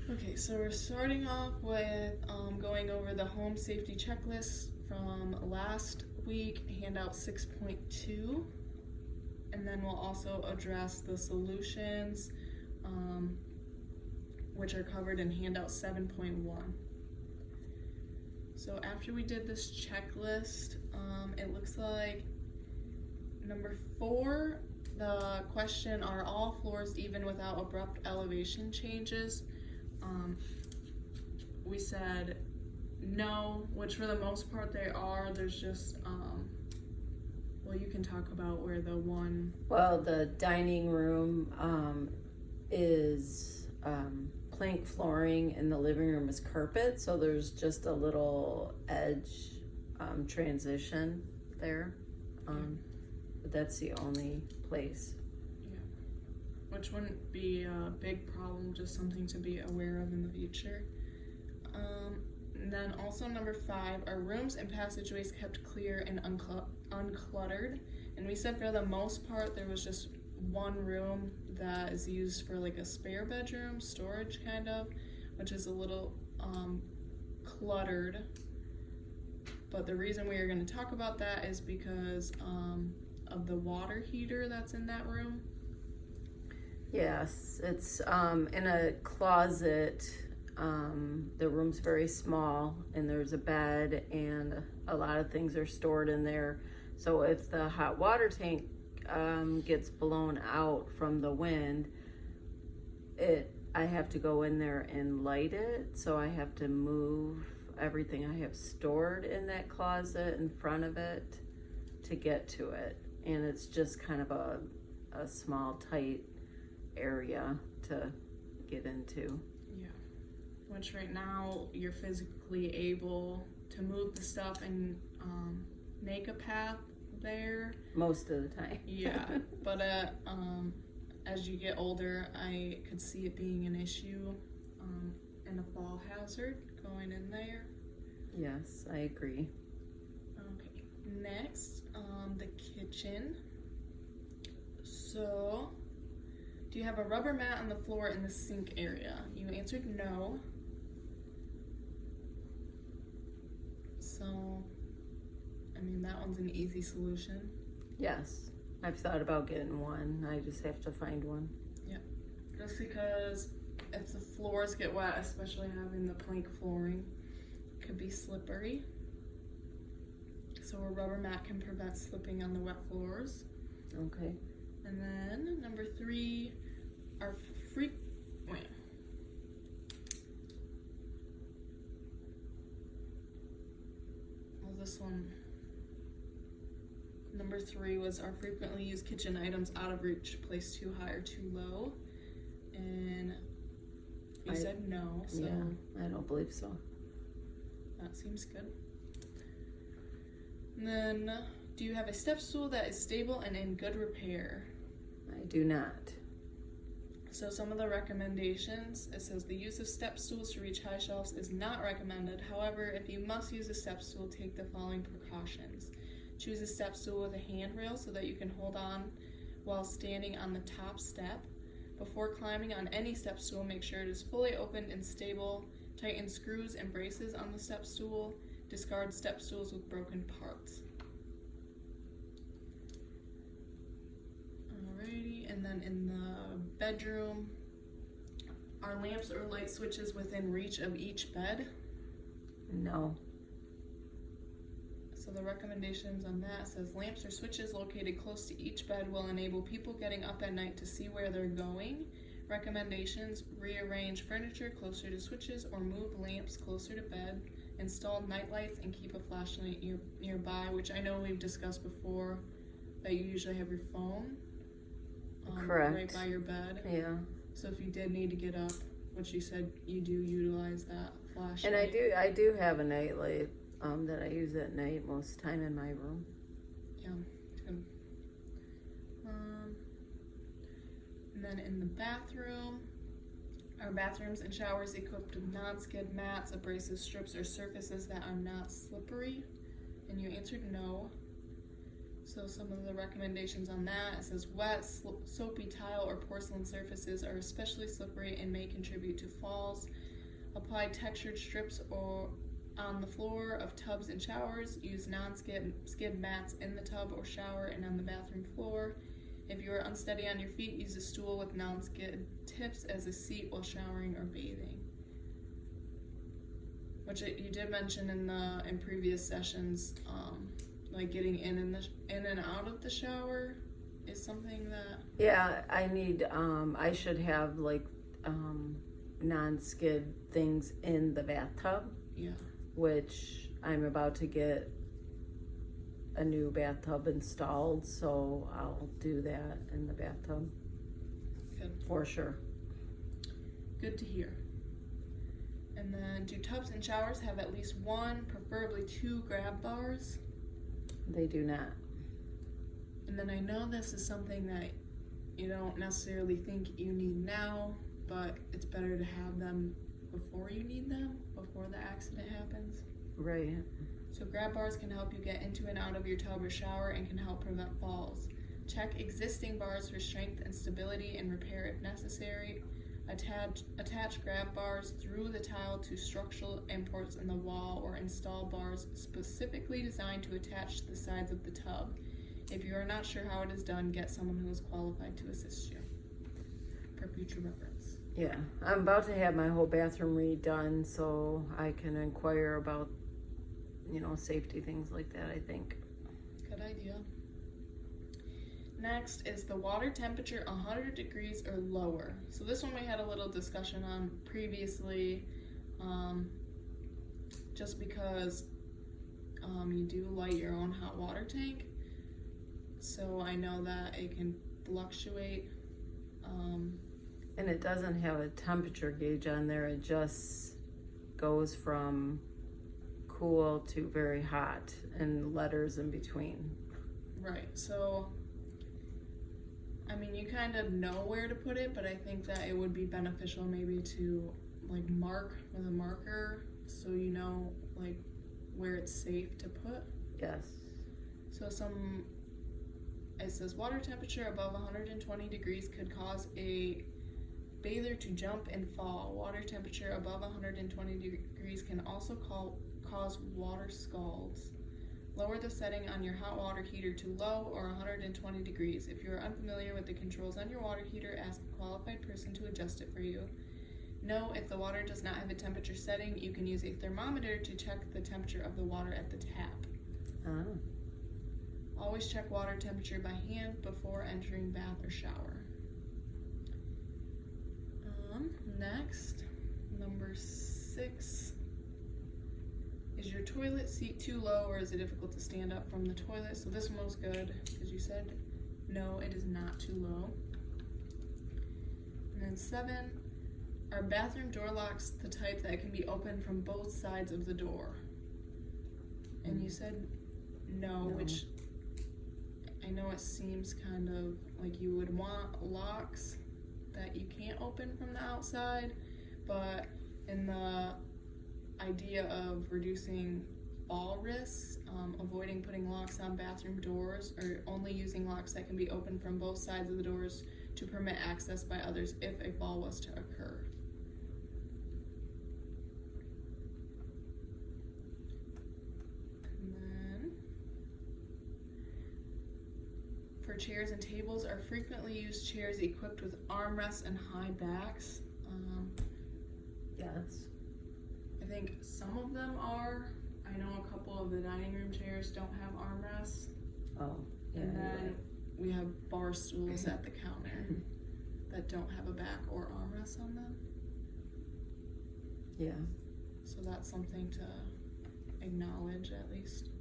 Okay, so we're starting off with going over the home safety checklist from last week, handout 6.2, and then we'll also address the solutions, which are covered in handout 7.1. So after we did this checklist, it looks like number 4, the question, are all floors even without abrupt elevation changes? We said no, which for the most part they are. There's just, well, you can talk about where the one... Well, the dining room is plank flooring and the living room is carpet, so there's just a little edge transition there. But that's the only place. Which wouldn't be a big problem, just something to be aware of in the future. And then also number 5, are rooms and passageways kept clear and uncluttered? And we said for the most part there was just one room that is used for like a spare bedroom, storage kind of, which is a little cluttered. But the reason we are going to talk about that is because of the water heater that's in that room. Yes, it's in a closet. The room's very small and there's a bed and a lot of things are stored in there. So if the hot water tank gets blown out from the wind, I have to go in there and light it. So I have to move everything I have stored in that closet in front of it to get to it. And it's just kind of a small, tight area to get into. Yeah, which right now you're physically able to move the stuff and make a path there. Most of the time. Yeah, but as you get older, I could see it being an issue and a fall hazard going in there. Yes, I agree. Okay, next, the kitchen. So, do you have a rubber mat on the floor in the sink area? You answered no. So, I mean, that one's an easy solution. Yes, I've thought about getting one. I just have to find one. Yeah, just because if the floors get wet, especially having the plank flooring, it could be slippery. So a rubber mat can prevent slipping on the wet floors. Okay. And then number 3, our this one. Number 3 was, our frequently used kitchen items out of reach, placed too high or too low. And you said no, so yeah, I don't believe so. That seems good. And then, do you have a step stool that is stable and in good repair? I do not. So some of the recommendations, it says the use of step stools to reach high shelves is not recommended. However, if you must use a step stool, take the following precautions. Choose a step stool with a handrail so that you can hold on while standing on the top step. Before climbing on any step stool, make sure it is fully opened and stable. Tighten screws and braces on the step stool. Discard step stools with broken parts. Alrighty, and then in the bedroom, are lamps or light switches within reach of each bed? No. So the recommendations on that says lamps or switches located close to each bed will enable people getting up at night to see where they're going. Recommendations, rearrange furniture closer to switches or move lamps closer to bed. Install night lights and keep a flashlight nearby, which I know we've discussed before, that you usually have your phone Correct. right by your bed. Yeah. So if you did need to get up, which you said you do utilize that flashlight. And I do have a night light that I use at night most time in my room. Yeah, good. And then in the bathroom, are bathrooms and showers equipped with non-skid mats, abrasive strips, or surfaces that are not slippery? And you answered no. So some of the recommendations on that, it says wet, soapy tile or porcelain surfaces are especially slippery and may contribute to falls. Apply textured strips or on the floor of tubs and showers. Use non-skid mats in the tub or shower and on the bathroom floor. If you are unsteady on your feet, use a stool with non-skid tips as a seat while showering or bathing. Which you did mention in previous sessions, like getting in and out of the shower is something that. Yeah, I need. I should have like non-skid things in the bathtub. Yeah. Which I'm about to get a new bathtub installed, so I'll do that in the bathtub. Good. For sure. Good to hear. And then, do tubs and showers have at least one, preferably two grab bars? They do not. And then I know this is something that you don't necessarily think you need now, but it's better to have them before you need them, before the accident happens. Right. So grab bars can help you get into and out of your tub or shower and can help prevent falls. Check existing bars for strength and stability and repair if necessary. Attach grab bars through the tile to structural imports in the wall or install bars specifically designed to attach to the sides of the tub. If you are not sure how it is done, get someone who is qualified to assist you. For future reference. Yeah, I'm about to have my whole bathroom redone, so I can inquire about, safety things like that, I think. Good idea. Next is the water temperature 100 degrees or lower. So this one we had a little discussion on previously, just because you do light your own hot water tank. So I know that it can fluctuate. And it doesn't have a temperature gauge on there. It just goes from cool to very hot and letters in between. Right. So, I mean, you kind of know where to put it, but I think that it would be beneficial maybe to like mark with a marker so you know like where it's safe to put. Yes. So it says water temperature above 120 degrees could cause a bather to jump and fall. Water temperature above 120 degrees can also cause water scalds. Lower the setting on your hot water heater to low or 120 degrees. If you are unfamiliar with the controls on your water heater, ask a qualified person to adjust it for you. Know if the water does not have a temperature setting, you can use a thermometer to check the temperature of the water at the tap. Oh. Always check water temperature by hand before entering bath or shower. Next, number 6. Is your toilet seat too low or is it difficult to stand up from the toilet? So this one was good because you said no, it is not too low. And then 7, are bathroom door locks the type that can be opened from both sides of the door? And you said no, which I know it seems kind of like you would want locks that you can't open from the outside, but in the idea of reducing fall risks, avoiding putting locks on bathroom doors, or only using locks that can be opened from both sides of the doors to permit access by others if a fall was to occur. And then for chairs and tables, are frequently used chairs equipped with armrests and high backs? Yes. I think some of them are. I know a couple of the dining room chairs don't have armrests. Oh, yeah. And then we have bar stools at the counter that don't have a back or armrest on them. Yeah. So that's something to acknowledge at least.